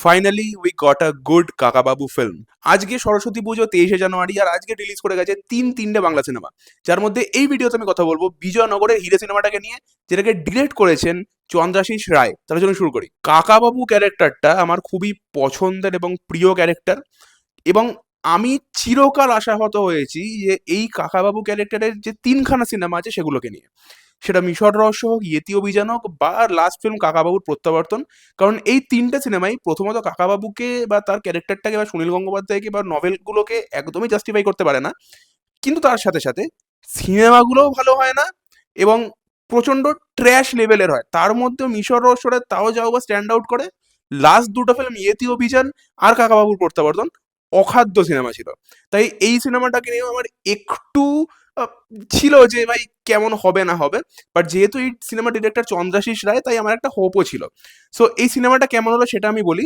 Finally we got a good Kakababu film. আজকে সরস্বতী পুজো 23শে জানুয়ারি, আর আজকে release করে গেছে তিনটে বাংলা সিনেমা, যার মধ্যে এই ভিডিওতে আমি কথা বলবো বিজয়নগরের হিরে সিনেমাটাকে নিয়ে, যেটাকে ডিরেক্ট করেছেন চন্দ্রাশিস রায়। তার জন্য শুরু করি। কাকাবাবু ক্যারেক্টারটা আমার খুবই পছন্দের এবং প্রিয় ক্যারেক্টার, এবং আমি চিরকাল আশাহত হয়েছি যে এই কাকাবাবু ক্যারেক্টারের যে তিনখানা সিনেমা আছে সেগুলোকে নিয়ে, সেটা মিশর রহস্য হোক, ইয়েতি অভিযান হোক, বা লাস্ট ফিল্ম কাকাবাবুর প্রত্যাবর্তন। কারণ এই তিনটে সিনেমাই প্রথমত কাকাবাবুকে বা তার ক্যারেক্টারটাকে বা সুনীল গঙ্গোপাধ্যায়কে বা নভেলগুলোকে একদমই জাস্টিফাই করতে পারে না, কিন্তু তার সাথে সাথে সিনেমাগুলোও ভালো হয় না এবং প্রচন্ড ট্র্যাশ লেভেলের হয়। তার মধ্যেও মিশর রহস্যটা তাও যাও বা স্ট্যান্ড আউট করে। লাস্ট দুটো ফিল্ম ইয়েতি অভিযান আর কাকাবাবুর প্রত্যাবর্তন অখাদ্য সিনেমা ছিল। তাই এই সিনেমাটাকে নিয়েও আমার একটু আহ, ছিল যে ভাই কেমন হবে না হবে, বাট যেহেতু এই সিনেমা ডিরেক্টর চন্দ্রাশিস রায়, তাই আমার একটা হোপও ছিল। সো এই সিনেমাটা কেমন হলো সেটা আমি বলি।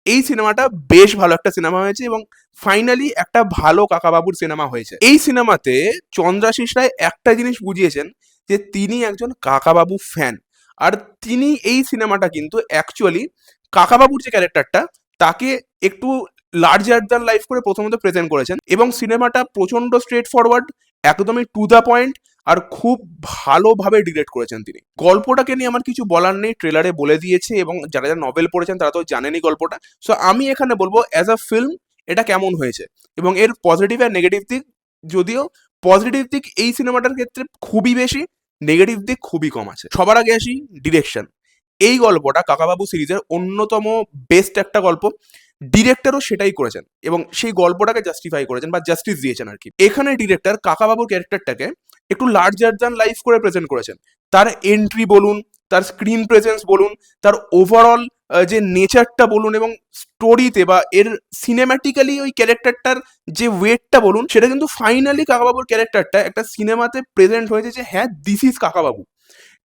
এই সিনেমাটা বেশ ভালো একটা সিনেমা হয়েছে এবং ফাইনালি একটা ভালো কাকাবাবুর সিনেমা হয়েছে। এই সিনেমাতে চন্দ্রাশিস রায় একটা জিনিস বুঝিয়েছেন, যে তিনি একজন কাকাবাবু ফ্যান। আর তিনি এই সিনেমাটা কিন্তু অ্যাকচুয়ালি কাকাবাবুর যে ক্যারেক্টারটা, তাকে একটু লার্জার দ্যান লাইফ করে প্রথমত প্রেজেন্ট করেছেন, এবং সিনেমাটা প্রচন্ড স্ট্রেট ফরওয়ার্ড, একদমই টু দ্য পয়েন্ট, আর খুব ভালোভাবে ডিরেক্ট করেছেন তিনি। গল্পটাকে নিয়ে আমার কিছু বলার নেই, ট্রেলারে বলে দিয়েছে, এবং যারা যারা নভেল পড়েছেন তারা তো জানেনই গল্পটা। সো আমি এখানে বলবো অ্যাজ আ ফিল্ম এটা কেমন হয়েছে, এবং এর পজিটিভ আর নেগেটিভ দিক, যদিও পজিটিভ দিক এই সিনেমাটার ক্ষেত্রে খুবই বেশি, নেগেটিভ দিক খুবই কম আছে। সবার আগে আসি ডিরেকশন। এই গল্পটা কাকাবাবু সিরিজের অন্যতম বেস্ট একটা গল্প। ডিরেক্টরও সেটাই করেছেন এবং সেই গল্পটাকে জাস্টিফাই করেছেন বা জাস্টিস দিয়েছেন আর কি। এখানে ডিরেক্টর কাকাবাবুর ক্যারেক্টারটাকে একটু লার্জার দ্যান লাইফ করে প্রেজেন্ট করেছেন। তার এন্ট্রি বলুন, তার স্ক্রিন প্রেজেন্স বলুন, তার ওভারঅল যে নেচারটা বলুন, এবং স্টোরিতে বা এর সিনেম্যাটিক্যালি ওই ক্যারেক্টারটার যে ওয়েটটা বলুন, সেটা কিন্তু ফাইনালি কাকাবাবুর ক্যারেক্টারটা একটা সিনেমাতে প্রেজেন্ট হয়েছে যে হ্যাঁ, দিস ইজ কাকাবাবু।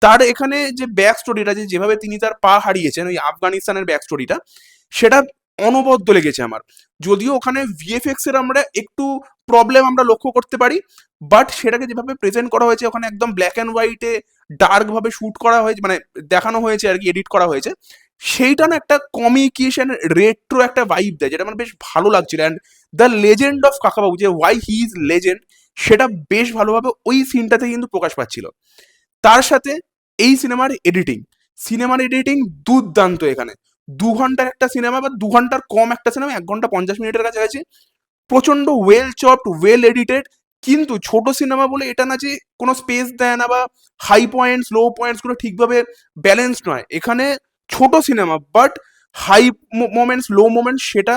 তার এখানে যে ব্যাক স্টোরিটা, যে যেভাবে তিনি তার পা হারিয়েছেন ওই আফগানিস্তানের ব্যাক স্টোরিটা, সেটা অনবদ্য লেগেছে আমার। যদিও ওখানে ভিএফএক্স এর আমরা একটু প্রবলেম আমরা লক্ষ্য করতে পারি, বাট সেটাকে যেভাবে প্রেজেন্ট করা হয়েছে, ওখানে একদম ব্ল্যাক অ্যান্ড হোয়াইটে ডার্ক ভাবে শুট করা হয়েছে, মানে দেখানো হয়েছে আর কি, এডিট করা হয়েছে, সেইটা না একটা কমিউনিকেশন রেট্রো একটা ভাইব দেয়, যেটা আমার বেশ ভালো লাগছিল। অ্যান্ড দ্য লেজেন্ড অফ কাকাবাবু, যে ওয়াই হি ইজ লেজেন্ড, সেটা বেশ ভালোভাবে ওই সিনটাতে কিন্তু প্রকাশ পাচ্ছিল। তার সাথে এই সিনেমার এডিটিং দুর্দান্ত। এখানে 2 ঘন্টার একটা সিনেমা বা 2 ঘন্টার কম একটা সিনেমা, 1 ঘন্টা 50 মিনিটের কাছাকাছি, প্রচন্ড ওয়েল চপড, ওয়েল এডিটেড। কিন্তু ছোট সিনেমা বলে এটা না যে কোনো স্পেস দেয় না, বা হাই পয়েন্টস লো পয়েন্টস গুলো ঠিকভাবে ব্যালেন্সড নয়। এখানে ছোট cinema, but high moments low moments সেটা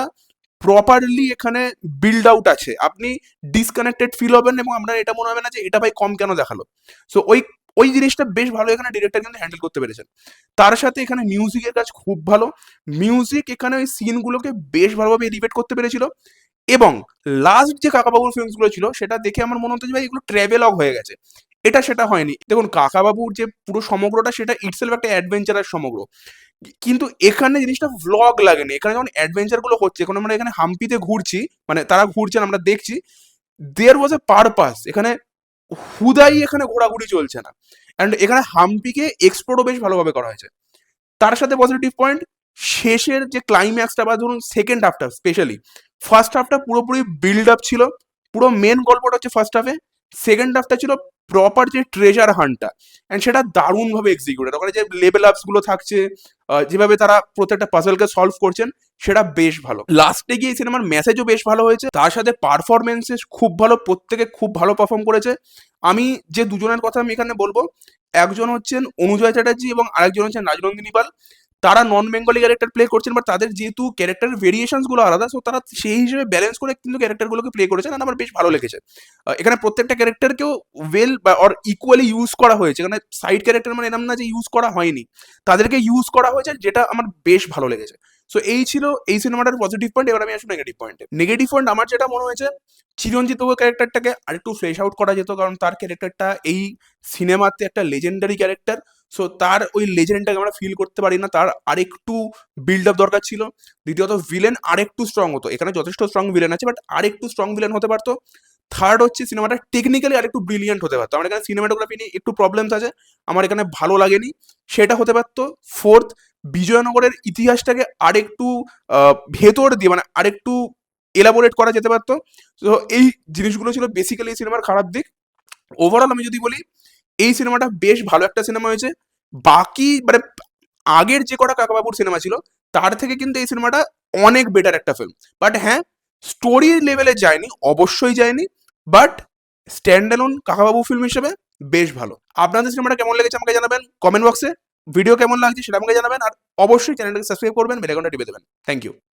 প্রপারলি এখানে বিল্ড আউট আছে। আপনি ডিসকানেক্টেড ফিল হবেন এবং আপনার এটা মনে হবে না যে এটা ভাই কম কেন দেখালো। সো ওই ওই জিনিসটা বেশ ভালো এখানে ডিরেক্টর কিন্তু হ্যান্ডেল করতে পেরেছেন। তার সাথে এখানে মিউজিকের কাজ খুব ভালো। মিউজিক এখানে ওই সিনগুলোকে বেশ ভালোভাবে এলিভেট করতে পেরেছিল। এবং লাস্ট যে কাকাবাবুর ফিল্মসগুলো ছিল, সেটা দেখে আমার মনে হতো যে ভাই এগুলো ট্র্যাভেলগ হয়ে গেছে। এটা সেটা হয়নি। দেখুন, কাকাবাবুর যে পুরো সমগ্রটা, সেটা ইটসেলফ একটা অ্যাডভেঞ্চারাস সমগ্র। কিন্তু এখানে জিনিসটা ভ্লগ লাগেনি। এখানে যখন অ্যাডভেঞ্চার গুলো হচ্ছে, এখন আমরা এখানে হাম্পিতে ঘুরছি, মানে তারা ঘুরছেন আমরা দেখছি, দেয়ার ওয়াজ এ পারপাস। এখানে হুদাই এখানে ঘোরাঘুরি চলছে না। অ্যান্ড এখানে হাম্পিকে এক্সপ্লোরও বেশ ভালোভাবে করা হয়েছে। তার সাথে পজিটিভ পয়েন্ট, শেষের যে ক্লাইম্যাক্সটা বা ধরুন সেকেন্ড হাফটা, স্পেশালি ফার্স্ট হাফটা পুরোপুরি বিল্ড আপ ছিল। পুরো মেন গল্পটা হচ্ছে ফার্স্ট হাফে। সেকেন্ড হাফটা ছিল প্রপার যে ট্রেজার হান্টটা, অ্যান্ড সেটা দারুণভাবে এক্সিকিউটেড। ওখানে যে লেভেল আপস গুলো থাকছে, যেভাবে তারা প্রত্যেকটা পাজলকে সলভ করছেন, সেটা বেশ ভালো। লাস্টে গিয়ে এই সিনেমার মেসেজও বেশ ভালো হয়েছে। তার সাথে পারফরমেন্সেস খুব ভালো, প্রত্যেকে খুব ভালো পারফর্ম করেছে। আমি যে দুজনের কথা আমি এখানে বলবো, একজন হচ্ছেন অনুজয় চ্যাটার্জি এবং আরেকজন হচ্ছেন রাজনন্দিনী পাল। তারা নন বেঙ্গলি ক্যারেক্টার প্লে করছেন, বাট তাদের যেহেতু ক্যারেক্টার ভেরিয়েশনস গুলো আলাদা, সো তারা সেই হিসেবে ব্যালেন্স করে কিন্তু ক্যারেক্টারগুলোকে প্লে করেছেন, আর আমার বেশ ভালো লেগেছে। এখানে প্রত্যেকটা ক্যারেক্টারকেও ওয়েল বা অর ইকুয়ালি ইউজ করা হয়েছে। এখানে সাইড ক্যারেক্টার মানে এরকম না যে ইউজ করা হয়নি, তাদেরকে ইউজ করা হয়েছে, যেটা আমার বেশ ভালো লেগেছে। সো এই ছিল এই সিনেমাটার পজিটিভ পয়েন্ট। এবার আমি আসবো নেগেটিভ পয়েন্টে। নেগেটিভ পয়েন্ট আমার যেটা মনে হয়েছে, চিরঞ্জিত ক্যারেক্টারটাকে আরেকটু ফ্রেশ আউট করা যেত, কারণ তার ক্যারেক্টারটা এই সিনেমাতে একটা লেজেন্ডারি ক্যারেক্টার। সো তার ওই লেজেন্ডটাকে আমরা ফিল করতে পারি না, তার আরেকটু বিল্ড আপ দরকার ছিল। দ্বিতীয়ত ভিলেন আরেকটু স্ট্রং হতো। এখানে যথেষ্ট স্ট্রং ভিলেন আছে, বাট আরেকটু স্ট্রং ভিলেন হতে পারতো। থার্ড হচ্ছে সিনেমাটা টেকনিক্যালি আরেকটু ব্রিলিয়েন্ট হতে পারতো। আমার এখানে সিনেমাটোগ্রাফি নিয়ে একটু প্রবলেমস আছে, আমার এখানে ভালো লাগেনি, সেটা হতে পারতো। ফোর্থ, বিজয়নগরের ইতিহাসটাকে আরেকটু ভেতর দিয়ে মানে আরেকটু এলাবোরেট করা যেতে পারতো। তো এই জিনিসগুলো ছিল বেসিক্যালি এই সিনেমার খারাপ দিক। ওভারঅল আমি যদি বলি এই সিনেমাটা বেশ ভালো একটা সিনেমা হয়েছে। বাকি মানে আগের যে কটা কাকাবাবুর সিনেমা ছিল তার থেকে কিন্তু এই সিনেমাটা অনেক বেটার একটা ফিল্ম। বাট হ্যাঁ, স্টোরি লেভেলে যায়নি, অবশ্যই যায়নি, but stand alone Kakababu film হিসেবে বেশ ভালো। আপনাদের সিনেমাটা কেমন লেগেছে আমাকে জানাবেন কমেন্ট বক্সে। ভিডিও কেমন লাগছে সেটা আমাকে জানাবেন, আর অবশ্যই চ্যানেলটাকে সাবস্ক্রাইব করবেন, বেল আইকনটা টিপে দেবেন। Thank you.